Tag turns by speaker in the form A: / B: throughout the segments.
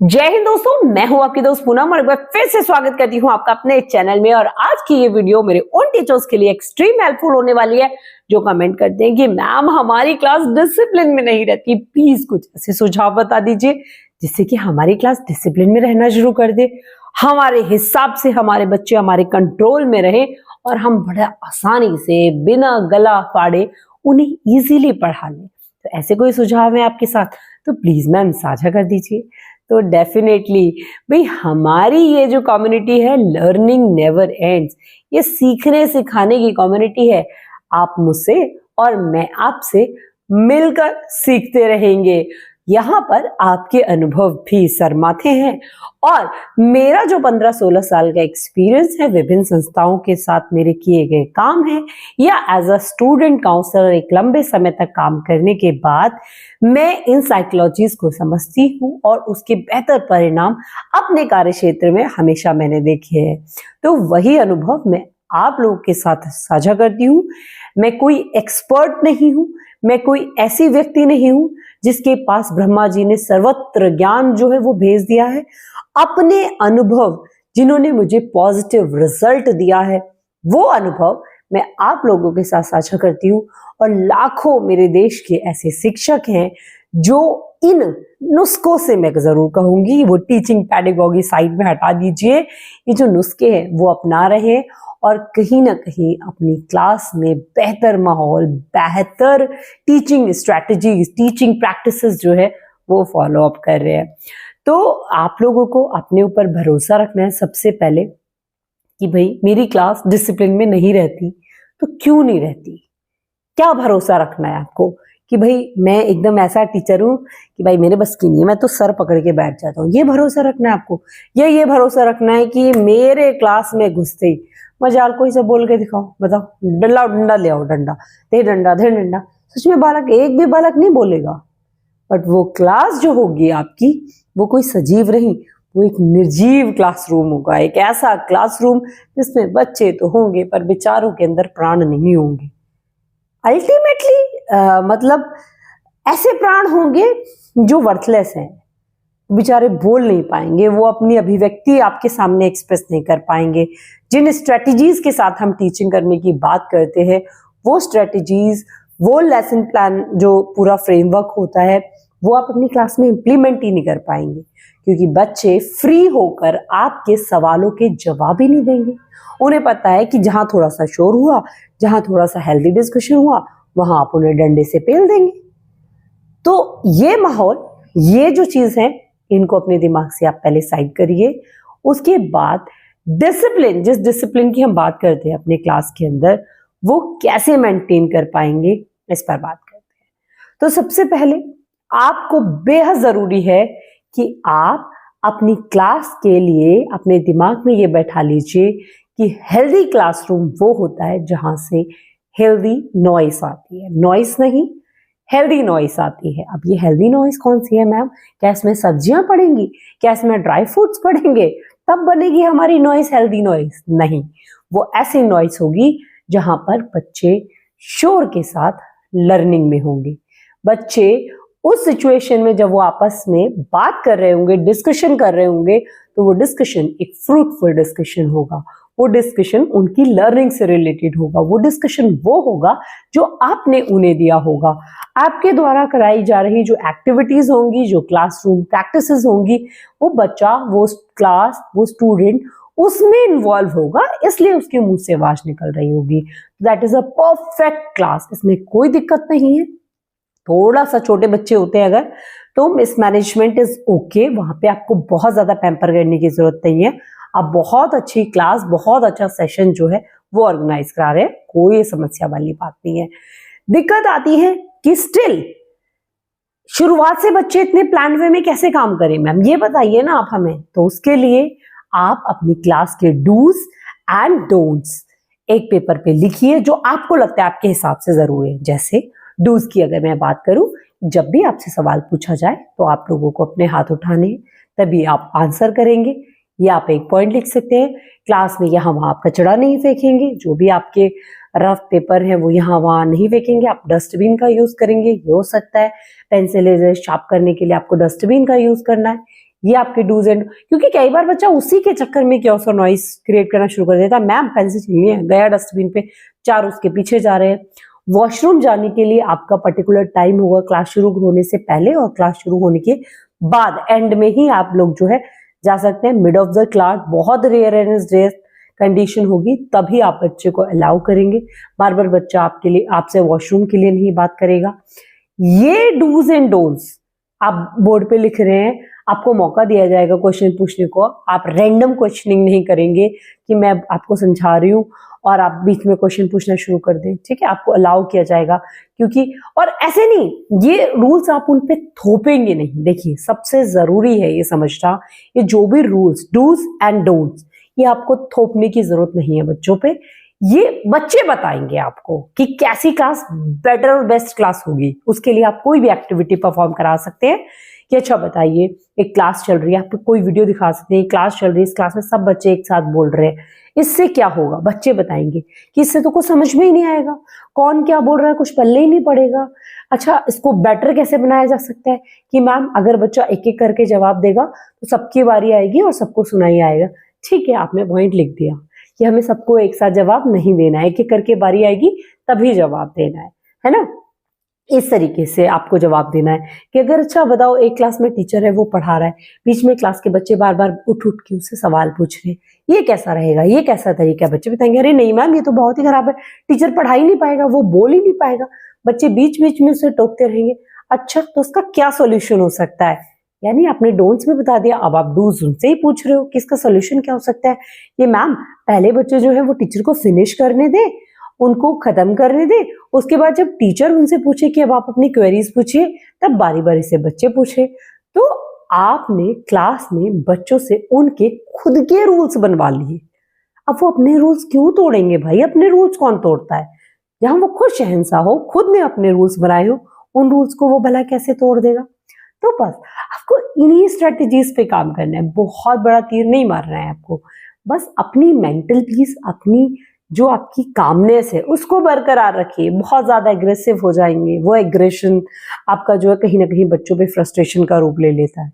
A: जय हिंद दोस्तों, मैं हूं आपकी दोस्त पूनम और एक बार फिर से स्वागत करती हूं आपका अपने चैनल में। और आज की ये वीडियो मेरे उन टीचर्स के लिए एक्सट्रीम हेल्पफुल होने वाली है जो कमेंट करते हैं कि मैम हमारी क्लास डिसिप्लिन में नहीं रहती, प्लीज कुछ ऐसे सुझाव बता दीजिए जिससे कि हमारी क्लास डिसिप्लिन में रहना शुरू कर दे, हमारे हिसाब से हमारे बच्चे हमारे कंट्रोल में रहे और हम बड़ा आसानी से बिना गला फाड़े उन्हें इजीली पढ़ा लें। तो ऐसे कोई सुझाव है आपके साथ तो प्लीज मैम साझा कर दीजिए। तो डेफिनेटली भाई हमारी ये जो कम्युनिटी है लर्निंग नेवर एंड्स, ये सीखने सिखाने की कम्युनिटी है। आप मुझसे और मैं आपसे मिलकर सीखते रहेंगे। यहाँ पर आपके अनुभव भी शर्माते हैं और मेरा जो 15-16 साल का एक्सपीरियंस है विभिन्न संस्थाओं के साथ मेरे किए गए काम है या एज अ स्टूडेंट काउंसलर एक लंबे समय तक काम करने के बाद मैं इन साइकोलॉजीज को समझती हूँ और उसके बेहतर परिणाम अपने कार्य क्षेत्र में हमेशा मैंने देखे हैं। तो वही अनुभव मैं आप लोगों के साथ साझा करती हूँ। मैं कोई एक्सपर्ट नहीं हूँ, मैं कोई ऐसी व्यक्ति नहीं हूँ जिसके पास ब्रह्मा जी ने सर्वत्र ज्ञान जो है वो भेज दिया है। अपने अनुभव जिन्होंने मुझे पॉजिटिव रिजल्ट दिया है वो अनुभव मैं आप लोगों के साथ साझा करती हूँ। और लाखों मेरे देश के ऐसे शिक्षक हैं जो इन नुस्खों से मैं जरूर कहूंगी वो टीचिंग पेडागॉजी साइड में हटा दीजिए, ये जो नुस्खे हैं वो अपना रहे हैं और कहीं ना कहीं अपनी क्लास में बेहतर माहौल, बेहतर टीचिंग स्ट्रैटेजीज, टीचिंग प्रैक्टिसेस जो है वो फॉलो अप कर रहे हैं। तो आप लोगों को अपने ऊपर भरोसा रखना है सबसे पहले कि भाई मेरी क्लास डिसिप्लिन में नहीं रहती तो क्यों नहीं रहती, क्या भरोसा रखना है आपको कि भाई मैं एकदम ऐसा टीचर हूँ कि भाई मेरे बस की नहीं है, मैं तो सर पकड़ के बैठ जाता हूँ, ये भरोसा रखना है आपको। ये भरोसा रखना है कि मेरे क्लास में घुसते ही मजाल कोई से बोल के दिखाओ, बताओ डंडा ले आओ, डंडा दे डंडा। सच में बालक एक भी बालक नहीं बोलेगा, बट वो क्लास जो होगी आपकी वो कोई सजीव नहीं, वो एक निर्जीव क्लासरूम होगा, एक ऐसा क्लासरूम जिसमें बच्चे तो होंगे पर विचारों के अंदर प्राण नहीं होंगे। अल्टीमेटली मतलब ऐसे प्राण होंगे जो वर्थलेस हैं, बेचारे बोल नहीं पाएंगे, वो अपनी अभिव्यक्ति आपके सामने एक्सप्रेस नहीं कर पाएंगे। जिन स्ट्रेटजीज के साथ हम टीचिंग करने की बात करते हैं वो स्ट्रेटजीज, वो लेसन प्लान, जो पूरा फ्रेमवर्क होता है वो आप अपनी क्लास में इंप्लीमेंट ही नहीं कर पाएंगे क्योंकि बच्चे फ्री होकर आपके सवालों के जवाब ही नहीं देंगे। उन्हें पता है कि जहां थोड़ा सा शोर हुआ, जहां थोड़ा सा हेल्दी डिस्कशन हुआ, वहां आप उन्हें डंडे से पेल देंगे। तो ये माहौल, ये जो चीज है, इनको अपने दिमाग से आप पहले साइड करिए। उसके बाद डिसिप्लिन, जिस डिसिप्लिन की हम बात करते हैं अपने क्लास के अंदर, वो कैसे मेंटेन कर पाएंगे इस पर बात करते हैं। तो सबसे पहले आपको बेहद जरूरी है कि आप अपनी क्लास के लिए अपने दिमाग में ये बैठा लीजिए कि हेल्दी क्लासरूम वो होता है जहां से हेल्दी नॉइस आती है, नॉइस नहीं हेल्दी नॉइस आती है। अब ये हेल्दी नॉइस कौन सी है मैम? क्या इसमें सब्जियां पड़ेंगी, क्या इसमें ड्राई फ्रूट्स पड़ेंगे तब बनेगी हमारी नॉइस हेल्दी नॉइस? नहीं, वो ऐसी नॉइस होगी जहां पर बच्चे शोर के साथ लर्निंग में होंगे। बच्चे उस सिचुएशन में जब वो आपस में बात कर रहे होंगे, डिस्कशन कर रहे होंगे, तो वो डिस्कशन एक फ्रूटफुल डिस्कशन होगा, वो डिस्कशन उनकी लर्निंग से रिलेटेड होगा, वो डिस्कशन वो होगा जो आपने उन्हें दिया होगा। आपके द्वारा कराई जा रही जो एक्टिविटीज होंगी, जो क्लासरूम प्रैक्टिसेस होंगी, वो बच्चा, वो क्लास, वो स्टूडेंट उसमें इन्वॉल्व होगा, इसलिए उसके मुंह से आवाज निकल रही होगी। That is a perfect class, इसमें कोई दिक्कत नहीं है। थोड़ा सा छोटे बच्चे होते हैं अगर, तो मिसमैनेजमेंट इज ओके, वहां पे आपको बहुत ज्यादा पैम्पर करने की जरूरत नहीं है। आप बहुत अच्छी क्लास, बहुत अच्छा सेशन जो है वो ऑर्गेनाइज करा रहे हैं, कोई समस्या वाली बात नहीं है। दिक्कत आती है कि स्टिल शुरुआत से बच्चे इतने प्लान वे में कैसे काम करें मैम, ये बताइए ना आप हमें। तो उसके लिए आप अपनी क्लास के डूज एंड डोंट्स एक पेपर पे लिखिए जो आपको लगता है आपके हिसाब से जरूरी है। जैसे डूज की अगर मैं बात करूं, जब भी आपसे सवाल पूछा जाए तो आप लोगों को अपने हाथ उठाने हैं, तभी आप आंसर करेंगे। या आप एक पॉइंट लिख सकते हैं, क्लास में यहाँ वहां आप कचरा नहीं फेंकेंगे, जो भी आपके रफ पेपर है वो यहाँ वहां नहीं फेंकेंगे, आप डस्टबिन का यूज करेंगे, ये हो सकता है। पेंसिल इरेजर शार्प करने के लिए आपको डस्टबिन का यूज करना है। ये आपके डूज एंड, क्योंकि कई बार बच्चा उसी के चक्कर में क्या नॉइस क्रिएट करना शुरू कर देता है। मैम पेंसिल छीननी है, गया डस्टबिन पे, चार उसके पीछे जा रहे हैं। वॉशरूम जाने के लिए आपका पर्टिकुलर टाइम होगा क्लास शुरू होने से पहले और क्लास शुरू होने के बाद, एंड में ही आप लोग जो है जा सकते हैं। मिड ऑफ द क्लास बहुत रेयर कंडीशन होगी तभी आप बच्चे को अलाउ करेंगे। बार बार बच्चा आपके लिए आपसे वॉशरूम के लिए नहीं बात करेगा। ये डूज एंड डोंट्स आप बोर्ड पे लिख रहे हैं, आपको मौका दिया जाएगा क्वेश्चन पूछने को। आप रैंडम क्वेश्चनिंग नहीं करेंगे कि मैं आपको समझा रही हूँ और आप बीच में क्वेश्चन पूछना शुरू कर दें, ठीक है। आपको अलाउ किया जाएगा, क्योंकि और ऐसे नहीं, ये रूल्स आप उन पे थोपेंगे नहीं। देखिए सबसे जरूरी है ये समझना, ये जो भी रूल्स डूज एंड डोंट्स, ये आपको थोपने की जरूरत नहीं है बच्चों पे। ये बच्चे बताएंगे आपको कि कैसी क्लास बेटर और बेस्ट क्लास होगी। उसके लिए आप कोई भी एक्टिविटी परफॉर्म करा सकते हैं कि अच्छा बताइए एक क्लास चल रही है, आपको कोई वीडियो दिखा सकते हैं, क्लास चल रही है, इस क्लास में सब बच्चे एक साथ बोल रहे हैं, इससे क्या होगा। बच्चे बताएंगे कि इससे तो कुछ समझ में ही नहीं आएगा, कौन क्या बोल रहा है कुछ पल्ले ही नहीं पड़ेगा। अच्छा इसको बेटर कैसे बनाया जा सकता है कि मैम अगर बच्चा एक एक करके जवाब देगा तो सबकी बारी आएगी और सबको सुनाई आएगा। ठीक है, आपने पॉइंट लिख दिया कि हमें सबको एक साथ जवाब नहीं देना है, एक एक करके बारी आएगी तभी जवाब देना है ना। इस तरीके से आपको जवाब देना है कि अगर अच्छा बताओ एक क्लास में टीचर है वो पढ़ा रहा है, बीच में क्लास के बच्चे बार बार उठ उठ के उससे सवाल पूछ रहे हैं, ये कैसा रहेगा, ये कैसा तरीका है। बच्चे बताएंगे अरे नहीं मैम ये तो बहुत ही खराब है, टीचर पढ़ा ही नहीं पाएगा, वो बोल ही नहीं पाएगा। बच्चे बीच बीच में उसे टोकते रहेंगे। अच्छा तो उसका क्या सोल्यूशन हो सकता है, यानी आपने डोंट्स में बता दिया, अब आप डूज उनसे ही पूछ रहे हो कि इसका सोल्यूशन क्या हो सकता है। ये मैम पहले बच्चे जो है वो टीचर को फिनिश करने दे, उनको खत्म करने दे, उसके बाद जब टीचर उनसे पूछे कि अब आप अपनी क्वेरीज पूछिए, तब बारी बारी से बच्चे पूछे। तो आपने क्लास में बच्चों से उनके खुद के रूल्स बनवा लिए। अब वो अपने रूल्स क्यों तोड़ेंगे भाई, अपने रूल्स कौन तोड़ता है। जहां वो खुद शहंशाह हो, खुद ने अपने रूल्स बनाए हो, उन रूल्स को वो भला कैसे तोड़ देगा। तो बस आपको इन्हीं स्ट्रेटेजीज पे काम करना है, बहुत बड़ा तीर नहीं मारना है आपको। बस अपनी मेंटल पीस, अपनी जो आपकी कामनेस है उसको बरकरार रखिए। बहुत ज्यादा एग्रेसिव हो जाएंगे, वो एग्रेशन आपका जो है कहीं ना कहीं बच्चों पे फ्रस्ट्रेशन का रूप ले लेता है।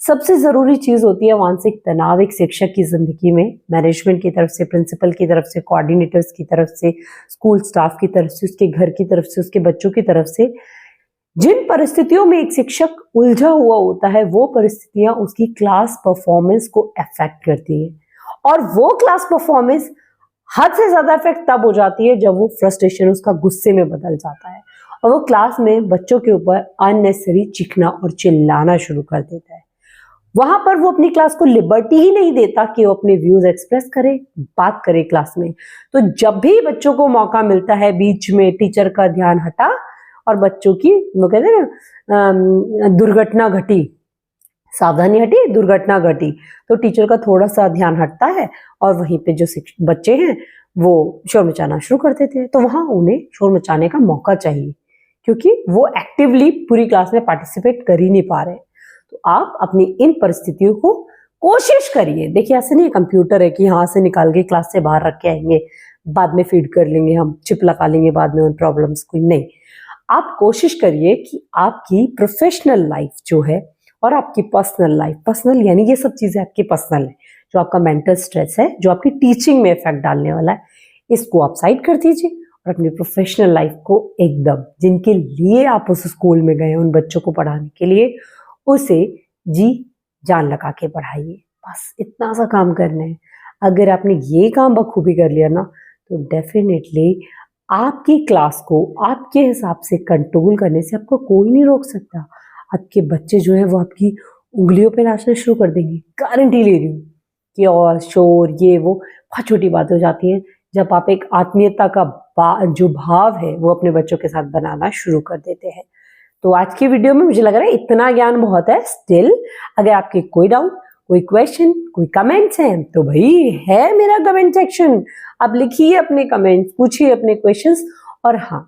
A: सबसे जरूरी चीज होती है मानसिक तनाव एक शिक्षक की जिंदगी में, मैनेजमेंट की तरफ से, प्रिंसिपल की तरफ से, कोऑर्डिनेटर्स की तरफ से, स्कूल स्टाफ की तरफ से, उसके घर की तरफ से, उसके बच्चों की तरफ से। जिन परिस्थितियों में एक शिक्षक उलझा हुआ होता है वो परिस्थितियां उसकी क्लास परफॉर्मेंस को अफेक्ट करती है, और वो क्लास परफॉर्मेंस हद से ज्यादा इफेक्ट तब हो जाती है जब वो फ्रस्ट्रेशन उसका गुस्से में बदल जाता है और वो क्लास में बच्चों के ऊपर अननेसेसरी चीखना और चिल्लाना शुरू कर देता है। वहां पर वो अपनी क्लास को लिबर्टी ही नहीं देता कि वो अपने व्यूज एक्सप्रेस करे, बात करे क्लास में। तो जब भी बच्चों को मौका मिलता है, बीच में टीचर का ध्यान हटा और बच्चों की वो कहते हैं ना दुर्घटना घटी, सावधानी हटी दुर्घटना घटी, तो टीचर का थोड़ा सा ध्यान हटता है और वहीं पे जो बच्चे हैं वो शोर मचाना शुरू कर देते हैं। तो वहां उन्हें शोर मचाने का मौका चाहिए, क्योंकि वो एक्टिवली पूरी क्लास में पार्टिसिपेट कर ही नहीं पा रहे। तो आप अपनी इन परिस्थितियों को कोशिश करिए। देखिए ऐसे नहीं कंप्यूटर है कि यहाँ से निकाल के क्लास से बाहर रख के आएंगे, बाद में फीड कर लेंगे, हम चिप लगा लेंगे बाद में उन प्रॉब्लम्स को, नहीं। आप कोशिश करिए कि आपकी प्रोफेशनल लाइफ जो है और आपकी पर्सनल लाइफ, पर्सनल यानी ये सब चीजें आपकी पर्सनल है, जो आपका मेंटल स्ट्रेस है, जो आपकी टीचिंग में इफेक्ट डालने वाला है, इसको आप साइड कर दीजिए और अपनी प्रोफेशनल लाइफ को एकदम, जिनके लिए आप उस स्कूल में गए उन बच्चों को पढ़ाने के लिए, उसे जी जान लगा के पढ़ाइए। बस इतना सा काम करना है। अगर आपने ये काम बखूबी कर लिया ना तो डेफिनेटली आपकी क्लास को आपके हिसाब से कंट्रोल करने से आपको कोई नहीं रोक सकता। आपके बच्चे जो है वो आपकी उंगलियों पे नाचना शुरू कर देंगे, गारंटी ले रही हूँ। कि और शोर ये वो बहुत छोटी बातें हो जाती हैं जब आप एक आत्मीयता का जो भाव है वो अपने बच्चों के साथ बनाना शुरू कर देते हैं। तो आज की वीडियो में मुझे लग रहा है इतना ज्ञान बहुत है। स्टिल अगर आपके कोई डाउट, कोई क्वेश्चन, कोई कमेंट्स हैं तो भाई है मेरा कमेंट सेक्शन, आप लिखिए अपने कमेंट्स, पूछिए अपने क्वेश्चंस, और हाँ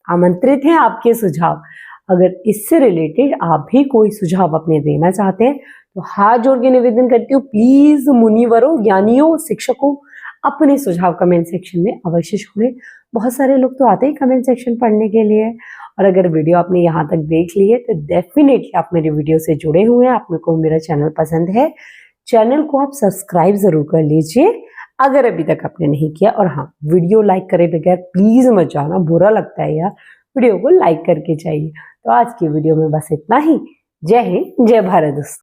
A: आमंत्रित हैं आपके सुझाव। अगर इससे रिलेटेड आप भी कोई सुझाव अपने देना चाहते हैं तो हाथ जोड़ के निवेदन करती हूँ, प्लीज मुनिवरों, ज्ञानियों, शिक्षकों, अपने सुझाव कमेंट सेक्शन में अवश्य छोड़ें। बहुत सारे लोग तो आते ही कमेंट सेक्शन पढ़ने के लिए, और अगर वीडियो आपने यहाँ तक देख ली है तो डेफिनेटली आप मेरे वीडियो से जुड़े हुए हैं, आपको मेरा चैनल पसंद है। चैनल को आप सब्सक्राइब जरूर कर लीजिए अगर अभी तक आपने नहीं किया। और हाँ, वीडियो लाइक करे बगैर प्लीज मत जाना, बुरा लगता है यार, वीडियो को लाइक करके जाइए। तो आज की वीडियो में बस इतना ही। जय हिंद, जय भारत दोस्तों।